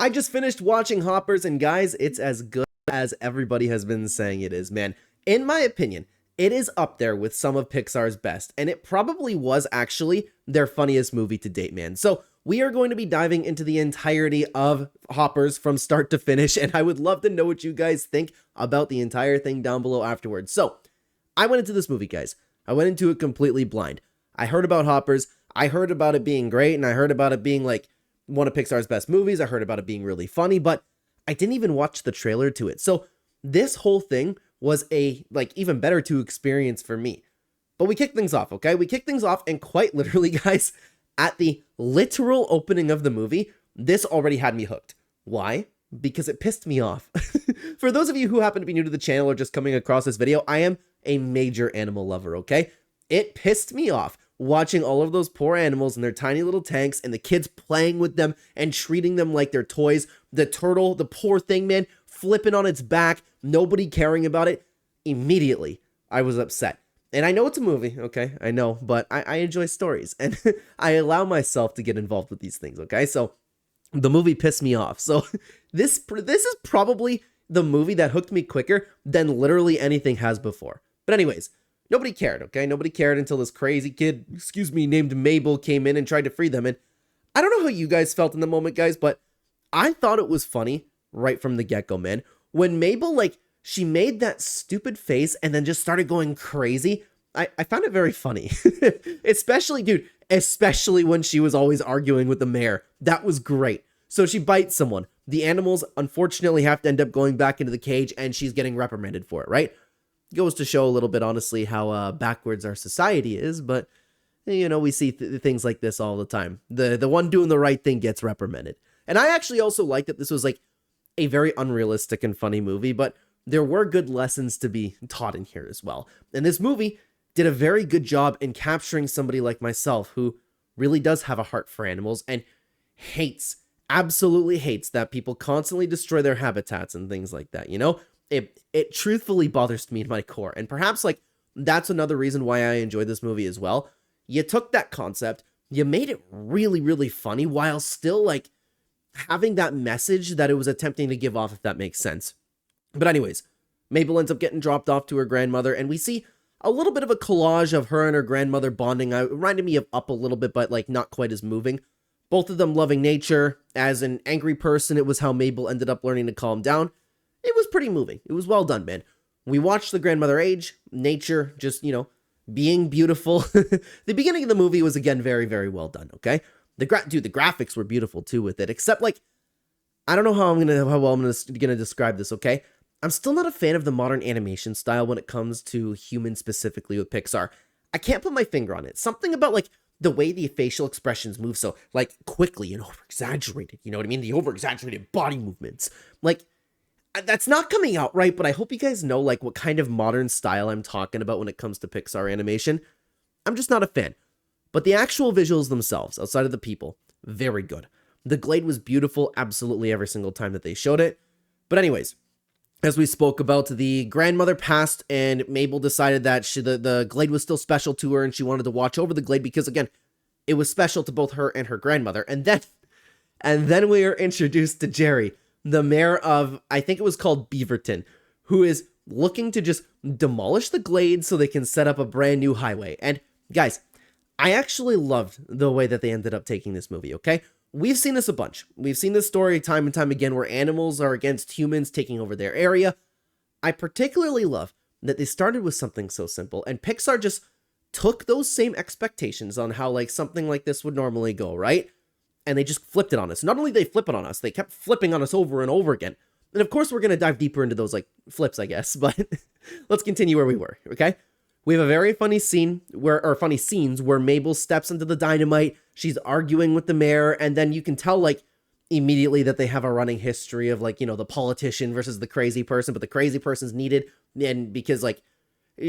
I just finished watching Hoppers, and guys, it's as good as everybody has been saying it is, man. In my opinion, it is up there with some of Pixar's best, and it probably was actually their funniest movie to date, man. So we are going to be diving into the entirety of Hoppers from start to finish, and I would love to know what you guys think about the entire thing down below afterwards. So I went into this movie, guys. I went into it completely blind. I heard about Hoppers. I heard about it being great, and I heard about it being like one of Pixar's best movies. I heard about it being really funny, but I didn't even watch the trailer to it. So this whole thing was a even better to experience for me. But we kicked things off, okay? We kicked things off, and quite literally, guys, at the literal opening of the movie, this already had me hooked. Why? Because it pissed me off. For those of you who happen to be new to the channel or just coming across this video, I am a major animal lover, okay? It pissed me off watching all of those poor animals in their tiny little tanks and the kids playing with them and treating them like they're toys. The turtle, the poor thing, man, flipping on its back, nobody caring about it. Immediately, I was upset. And I know it's a movie, okay? I know, but I enjoy stories, and I allow myself to get involved with these things, okay? So the movie pissed me off. So this is probably the movie that hooked me quicker than literally anything has before. But anyways, nobody cared, okay? Nobody cared until this crazy kid, named Mabel came in and tried to free them. And I don't know how you guys felt in the moment, guys, but I thought it was funny right from the get-go, man. When Mabel, she made that stupid face and then just started going crazy, I found it very funny. Especially when she was always arguing with the mayor. That was great. So she bites someone. The animals, unfortunately, have to end up going back into the cage, and she's getting reprimanded for it, right? Goes to show a little bit, honestly, how backwards our society is, but, you know, we see things like this all the time. The one doing the right thing gets reprimanded. And I actually also like that this was, a very unrealistic and funny movie, but there were good lessons to be taught in here as well. And this movie did a very good job in capturing somebody like myself who really does have a heart for animals and absolutely hates that people constantly destroy their habitats and things like that, you know? It truthfully bothers me in my core. And perhaps that's another reason why I enjoyed this movie as well. You took that concept, you made it really, really funny while still having that message that it was attempting to give off, if that makes sense. But anyways, Mabel ends up getting dropped off to her grandmother, and we see a little bit of a collage of her and her grandmother bonding. It reminded me of Up a little bit, but not quite as moving. Both of them loving nature. As an angry person, it was how Mabel ended up learning to calm down. It was pretty moving. It was well done, man. We watched the grandmother age, nature just, being beautiful. The beginning of the movie was, again, very, very well done, okay? The graphics were beautiful, too, with it, except, I don't know how well I'm gonna describe this, okay? I'm still not a fan of the modern animation style when it comes to humans specifically with Pixar. I can't put my finger on it. Something about, the way the facial expressions move so, quickly and over-exaggerated, you know what I mean? The over-exaggerated body movements. That's not coming out right, but I hope you guys know, what kind of modern style I'm talking about when it comes to Pixar animation. I'm just not a fan. But the actual visuals themselves, outside of the people, very good. The glade was beautiful absolutely every single time that they showed it. But anyways, as we spoke about, the grandmother passed, and Mabel decided that the glade was still special to her, and she wanted to watch over the glade because, again, it was special to both her and her grandmother. And then we are introduced to Jerry, the mayor of, I think it was called Beaverton, who is looking to just demolish the glade so they can set up a brand new highway. And guys, I actually loved the way that they ended up taking this movie, okay? We've seen this a bunch. We've seen this story time and time again where animals are against humans taking over their area. I particularly love that they started with something so simple, and Pixar just took those same expectations on how something like this would normally go, right? And they just flipped it on us. Not only did they flip it on us, they kept flipping on us over and over again. And of course, we're going to dive deeper into those flips, I guess, but let's continue where we were, okay? We have a very funny scene funny scenes where Mabel steps into the dynamite. She's arguing with the mayor, and then you can tell immediately that they have a running history of the politician versus the crazy person, but the crazy person's needed, and because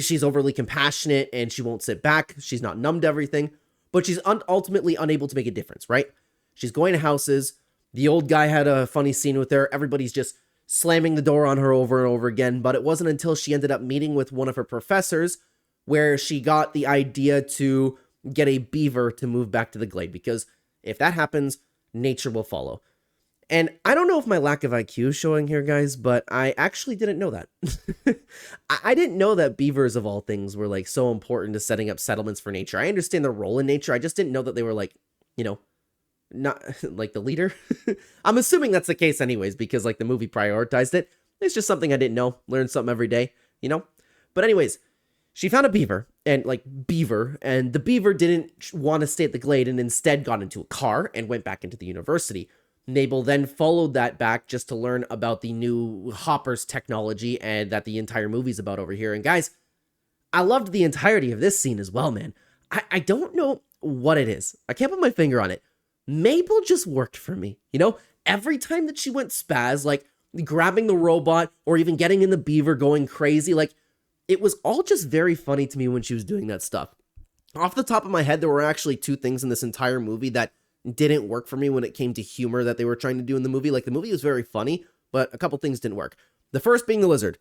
she's overly compassionate and she won't sit back. She's not numb to everything, but she's ultimately unable to make a difference, right? She's going to houses. The old guy had a funny scene with her. Everybody's just slamming the door on her over and over again, but it wasn't until she ended up meeting with one of her professors where she got the idea to get a beaver to move back to the glade, because if that happens, nature will follow. And I don't know if my lack of IQ is showing here, guys, but I actually didn't know that. I didn't know that beavers, of all things, were like so important to setting up settlements for nature. I understand their role in nature. I just didn't know that they were like, you know, not like the leader. I'm assuming that's the case anyways, because like the movie prioritized it. It's just something I didn't know. Learn something every day, you know? But anyways, she found a beaver, and the beaver didn't want to stay at the glade and instead got into a car and went back into the university. Mabel then followed that back just to learn about the new hoppers technology and that the entire movie's about over here. And guys, I loved the entirety of this scene as well, man. I don't know what it is. I can't put my finger on it. Mabel just worked for me, you know? Every time that she went spaz, like grabbing the robot or even getting in the beaver going crazy, like it was all just very funny to me when she was doing that stuff. Off the top of my head, there were actually two things in this entire movie that didn't work for me when it came to humor that they were trying to do in the movie. Like, the movie was very funny, but a couple things didn't work. The first being the lizard.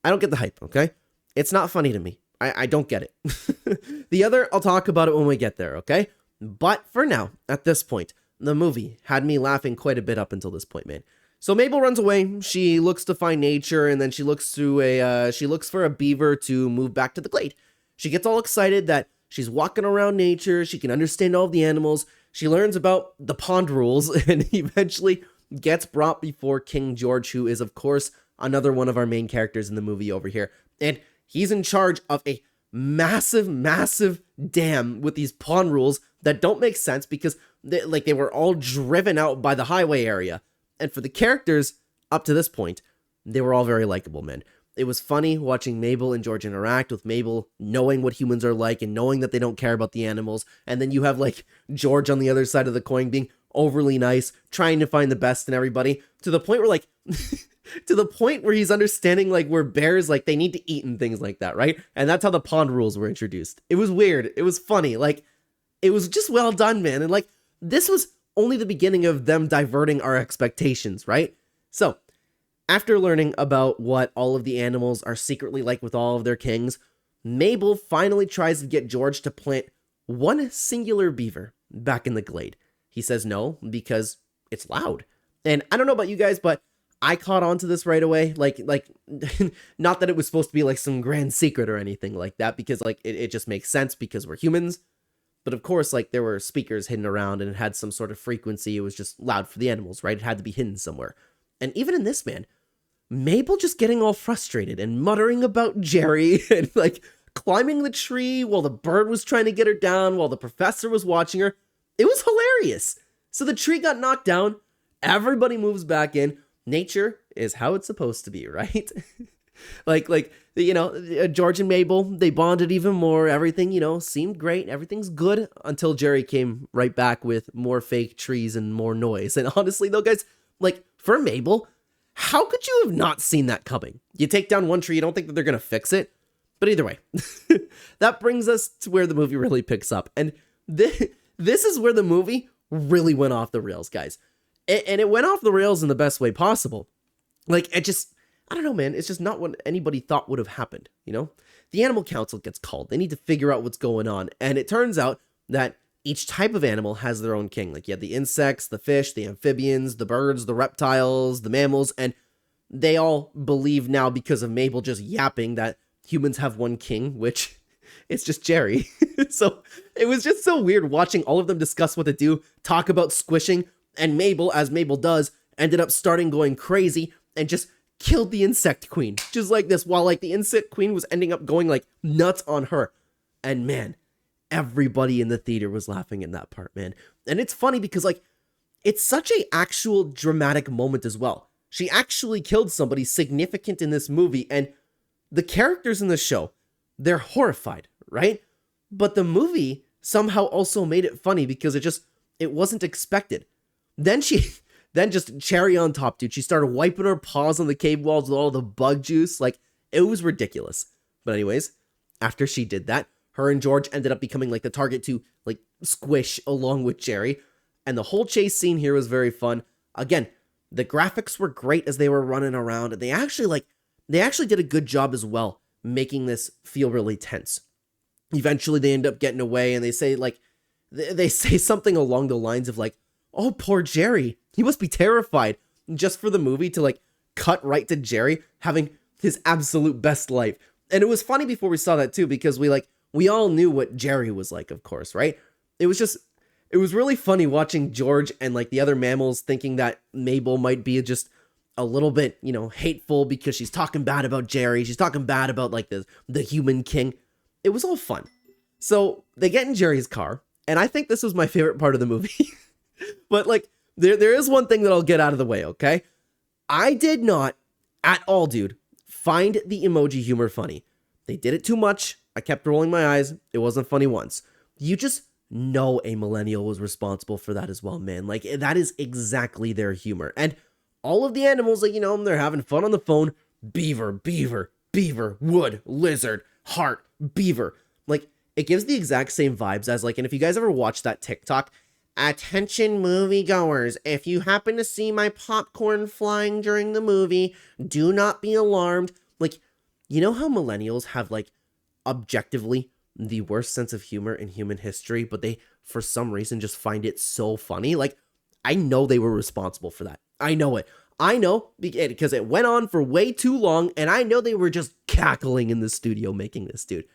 I don't get the hype, okay? It's not funny to me. I don't get it. The other, I'll talk about it when we get there, okay? But for now, at this point, the movie had me laughing quite a bit up until this point, man. So Mabel runs away. She looks to find nature, and then she looks for a beaver to move back to the glade. She gets all excited that she's walking around nature. She can understand all of the animals. She learns about the pond rules and eventually gets brought before King George, who is, of course, another one of our main characters in the movie over here. And he's in charge of a massive, massive dam with these pond rules that don't make sense because they were all driven out by the highway area. And for the characters up to this point, they were all very likable, man. It was funny watching Mabel and George interact, with Mabel knowing what humans are like and knowing that they don't care about the animals. And then you have like George on the other side of the coin being overly nice, trying to find the best in everybody, to the point where like to the point where he's understanding like where bears, like, they need to eat and things like that, right? And that's how the pond rules were introduced. It was weird. It was funny. Like, it was just well done, man. And like, this was only the beginning of them diverting our expectations, right? So after learning about what all of the animals are secretly like with all of their kings, Mabel finally tries to get George to plant one singular beaver back in the glade. He says no because it's loud. And I don't know about you guys, but I caught on to this right away. Like, not that it was supposed to be like some grand secret or anything like that, because like it just makes sense because we're humans. But of course, like, there were speakers hidden around and it had some sort of frequency. It was just loud for the animals, right? It had to be hidden somewhere. And even in this, man, Mabel just getting all frustrated and muttering about Jerry and like climbing the tree while the bird was trying to get her down, while the professor was watching her. It was hilarious. So the tree got knocked down. Everybody moves back in. Nature is how it's supposed to be, right? George and Mabel, they bonded even more. Everything, seemed great. Everything's good until Jerry came right back with more fake trees and more noise. And honestly, though, guys, like, for Mabel, how could you have not seen that coming? You take down one tree, you don't think that they're going to fix it? But either way, that brings us to where the movie really picks up. And this is where the movie really went off the rails, guys. And it went off the rails in the best way possible. Like, I don't know, man. It's just not what anybody thought would have happened, The Animal Council gets called. They need to figure out what's going on. And it turns out that each type of animal has their own king. Like, you have the insects, the fish, the amphibians, the birds, the reptiles, the mammals, and they all believe now, because of Mabel just yapping, that humans have one king, which it's just Jerry. So it was just so weird watching all of them discuss what to do, talk about squishing, and Mabel, as Mabel does, ended up starting going crazy and just killed the insect queen. Just like this, while like the insect queen was ending up going like nuts on her. And man, everybody in the theater was laughing in that part, man. And it's funny because like, it's such a actual dramatic moment as well. She actually killed somebody significant in this movie, and the characters in the show, they're horrified, right? But the movie somehow also made it funny because it wasn't expected. Then just cherry on top, dude, she started wiping her paws on the cave walls with all the bug juice. Like, it was ridiculous. But anyways, after she did that, her and George ended up becoming like the target to like squish along with Jerry. And the whole chase scene here was very fun. Again, the graphics were great as they were running around. And they actually did a good job as well, making this feel really tense. Eventually they end up getting away, and they say something along the lines of like, oh, poor Jerry. He must be terrified. Just for the movie to like cut right to Jerry having his absolute best life. And it was funny before we saw that too, because we all knew what Jerry was like, of course, right? It was really funny watching George and like the other mammals thinking that Mabel might be just a little bit, hateful because she's talking bad about Jerry. She's talking bad about like the human king. It was all fun. So they get in Jerry's car, and I think this was my favorite part of the movie. But like, there is one thing that I'll get out of the way, okay? I did not at all, dude, find the emoji humor funny. They did it too much. I kept rolling my eyes. It wasn't funny once. You just know a millennial was responsible for that as well, man. Like, that is exactly their humor. And all of the animals, like, they're having fun on the phone. Beaver, beaver, beaver, wood, lizard, heart, beaver. Like, it gives the exact same vibes as like, and if you guys ever watch that TikTok, attention moviegoers, if you happen to see my popcorn flying during the movie, do not be alarmed. Like, you know how millennials have like objectively the worst sense of humor in human history, but they for some reason just find it so funny? Like, I know they were responsible for that. I know it. I know because it went on for way too long, and I know they were just cackling in the studio making this, dude.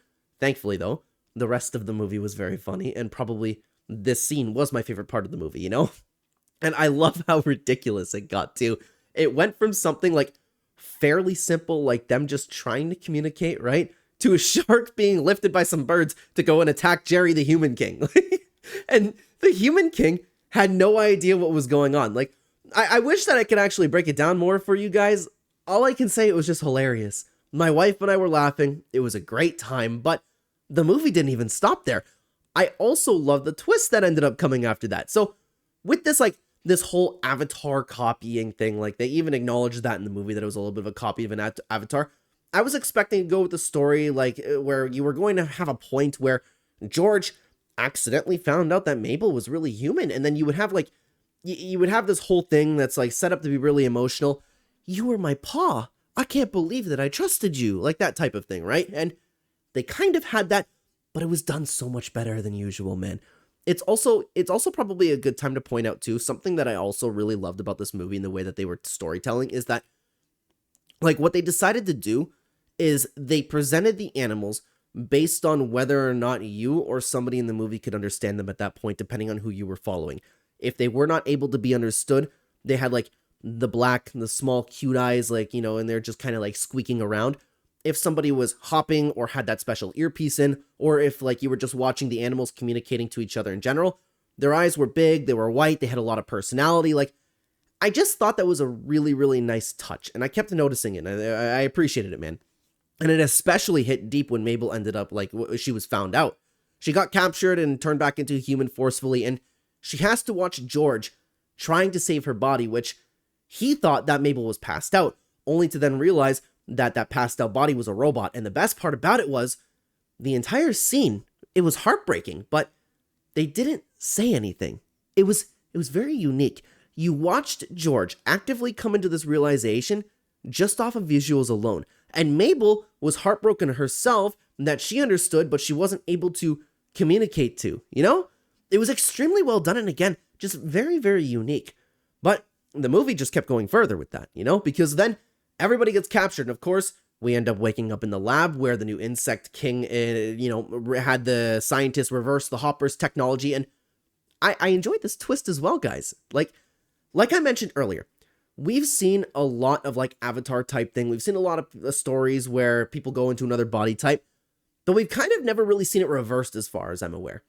Thankfully, though, the rest of the movie was very funny, and probably this scene was my favorite part of the movie, And I love how ridiculous it got, too. It went from something, like, fairly simple, like them just trying to communicate, right? To a shark being lifted by some birds to go and attack Jerry the Human King. And the Human King had no idea what was going on. Like, I wish that I could actually break it down more for you guys. All I can say, it was just hilarious. My wife and I were laughing. It was a great time, but the movie didn't even stop there. I also love the twist that ended up coming after that. So with this, like, this whole Avatar copying thing, like, they even acknowledged that in the movie, that it was a little bit of a copy of an Avatar. I was expecting to go with the story, like, where you were going to have a point where George accidentally found out that Mabel was really human, and then you would have, like, you would have this whole thing that's, like, set up to be really emotional. You were my paw. I can't believe that I trusted you. Like, that type of thing, right? And they kind of had that, but it was done so much better than usual, man. It's also probably a good time to point out, too, something that I also really loved about this movie and the way that they were storytelling is that, like, what they decided to do is they presented the animals based on whether or not you or somebody in the movie could understand them at that point, depending on who you were following. If they were not able to be understood, they had, like, the small cute eyes, like, and they're just kind of, like, squeaking around. If somebody was hopping or had that special earpiece in, or if, like, you were just watching the animals communicating to each other in general, their eyes were big, they were white, they had a lot of personality. Like, I just thought that was a really, really nice touch, and I kept noticing it, and I appreciated it, man. And it especially hit deep when Mabel ended up, like, she was found out. She got captured and turned back into a human forcefully, and she has to watch George trying to save her body, which he thought that Mabel was passed out, only to then realize that passed out body was a robot. And the best part about it was the entire scene, it was heartbreaking, but they didn't say anything. It was very unique. You watched George actively come into this realization just off of visuals alone. And Mabel was heartbroken herself that she understood, but she wasn't able to communicate to, It was extremely well done, and again, just very, very unique. But the movie just kept going further with that, Because then everybody gets captured, and of course, we end up waking up in the lab where the new insect king, had the scientists reverse the Hopper's technology, and I enjoyed this twist as well, guys. Like I mentioned earlier, we've seen a lot of, like, Avatar type thing. We've seen a lot of stories where people go into another body type, but we've kind of never really seen it reversed as far as I'm aware.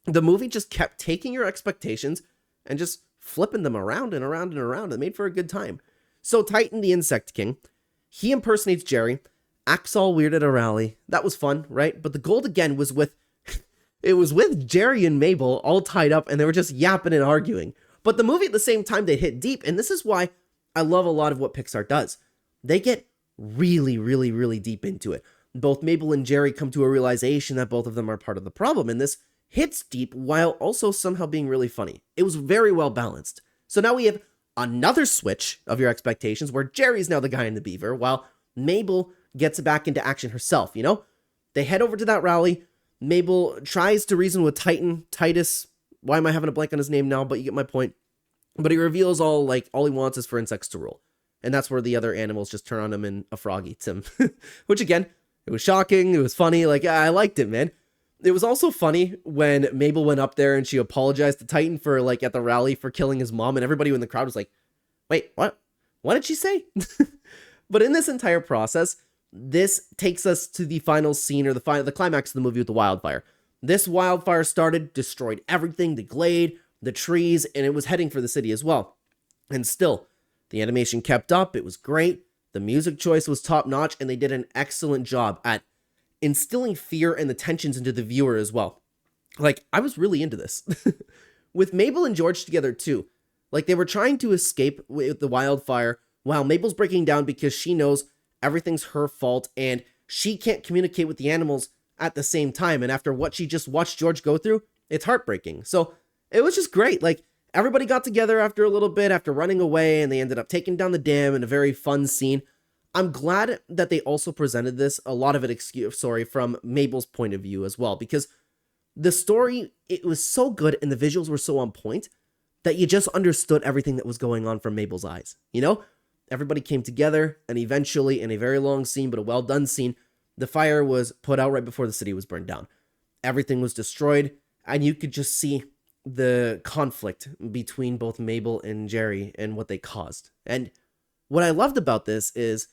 The movie just kept taking your expectations and just flipping them around and around and around. It made for a good time. So Titan, the Insect King, he impersonates Jerry, acts all weird at a rally. That was fun, right? But the gold again was with, it was with Jerry and Mabel all tied up, and they were just yapping and arguing. But the movie at the same time, they hit deep, and this is why I love a lot of what Pixar does. They get really, really, really deep into it. Both Mabel and Jerry come to a realization that both of them are part of the problem, and this hits deep while also somehow being really funny. It was very well balanced. So now we have another switch of your expectations where Jerry's now the guy in the beaver, while Mabel gets back into action herself, They head over to that rally. Mabel tries to reason with Titus. Why am I having a blank on his name now? But you get my point. But he reveals all he wants is for insects to rule. And that's where the other animals just turn on him and a frog eats him. Which again, it was shocking, it was funny, I liked it, man. It was also funny when Mabel went up there and she apologized to Titan for at the rally for killing his mom, and everybody in the crowd was like, wait, what? What did she say? But in this entire process, this takes us to the final scene, or the climax of the movie with the wildfire. This wildfire started, destroyed everything, the glade, the trees, and it was heading for the city as well. And still, the animation kept up, it was great, the music choice was top notch, and they did an excellent job at instilling fear and the tensions into the viewer as well. I was really into this. With Mabel and George together too. They were trying to escape with the wildfire while Mabel's breaking down because she knows everything's her fault and she can't communicate with the animals at the same time. And after what she just watched George go through, it's heartbreaking. So it was just great. Everybody got together after a little bit, after running away, and they ended up taking down the dam in a very fun scene. I'm glad that they also presented this, a lot of it, from Mabel's point of view as well, because the story, it was so good and the visuals were so on point that you just understood everything that was going on from Mabel's eyes, Everybody came together, and eventually, in a very long scene, but a well-done scene, the fire was put out right before the city was burned down. Everything was destroyed, and you could just see the conflict between both Mabel and Jerry and what they caused. And what I loved about this is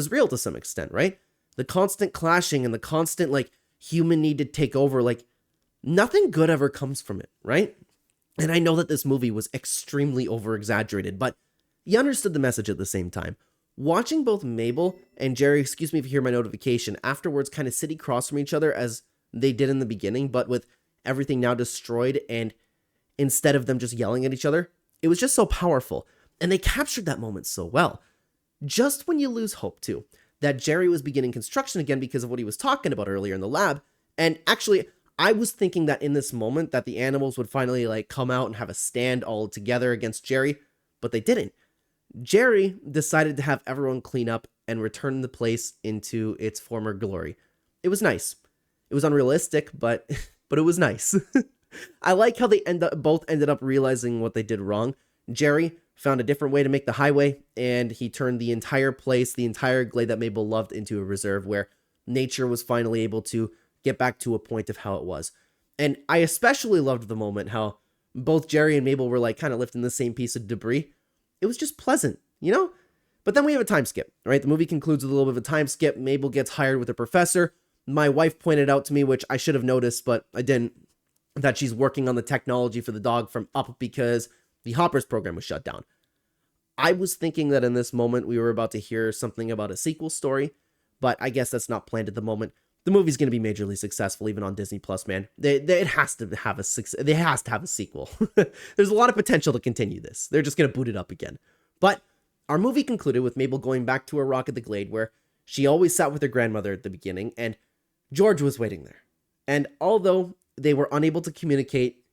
real to some extent, right? The constant clashing and the constant, human need to take over, nothing good ever comes from it, right? And I know that this movie was extremely over-exaggerated, but you understood the message at the same time. Watching both Mabel and Jerry, excuse me if you hear my notification, afterwards kind of sit across from each other as they did in the beginning, but with everything now destroyed, and instead of them just yelling at each other, it was just so powerful. And they captured that moment so well. Just when you lose hope, too, that Jerry was beginning construction again because of what he was talking about earlier in the lab. And actually, I was thinking that in this moment that the animals would finally come out and have a stand all together against Jerry, but they didn't. Jerry decided to have everyone clean up and return the place into its former glory. It was nice. It was unrealistic, but it was nice. I like how they both ended up realizing what they did wrong. Jerry found a different way to make the highway, and he turned the entire place, the entire glade that Mabel loved, into a reserve where nature was finally able to get back to a point of how it was. And I especially loved the moment how both Jerry and Mabel were kind of lifting the same piece of debris. It was just pleasant, But then we have a time skip, right? The movie concludes with a little bit of a time skip. Mabel gets hired with a professor. My wife pointed out to me, which I should have noticed, but I didn't, that she's working on the technology for the dog from Up because the Hoppers program was shut down. I was thinking that in this moment we were about to hear something about a sequel story, but I guess that's not planned at the moment. The movie's going to be majorly successful, even on Disney Plus, man. It has to have a sequel. There's a lot of potential to continue this. They're just going to boot it up again. But our movie concluded with Mabel going back to her rock at the glade where she always sat with her grandmother at the beginning, and George was waiting there. And although they were unable to communicate,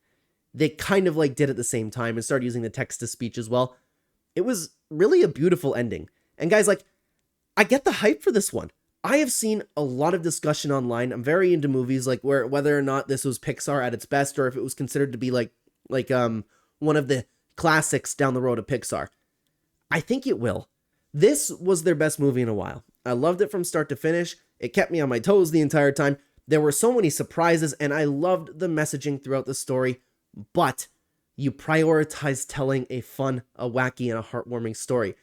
they kind of did at the same time and started using the text-to-speech as well. It was really a beautiful ending. And guys, I get the hype for this one. I have seen a lot of discussion online. I'm very into movies, where whether or not this was Pixar at its best, or if it was considered to be one of the classics down the road of Pixar. I think it will. This was their best movie in a while. I loved it from start to finish. It kept me on my toes the entire time. There were so many surprises, and I loved the messaging throughout the story, but you prioritize telling a fun, a wacky, and a heartwarming story.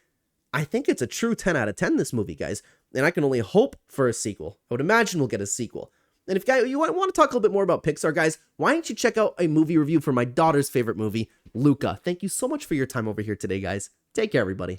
I think it's a true 10 out of 10, this movie, guys, and I can only hope for a sequel. I would imagine we'll get a sequel. And if you want to talk a little bit more about Pixar, guys, why don't you check out a movie review for my daughter's favorite movie, Luca. Thank you so much for your time over here today, guys. Take care, everybody.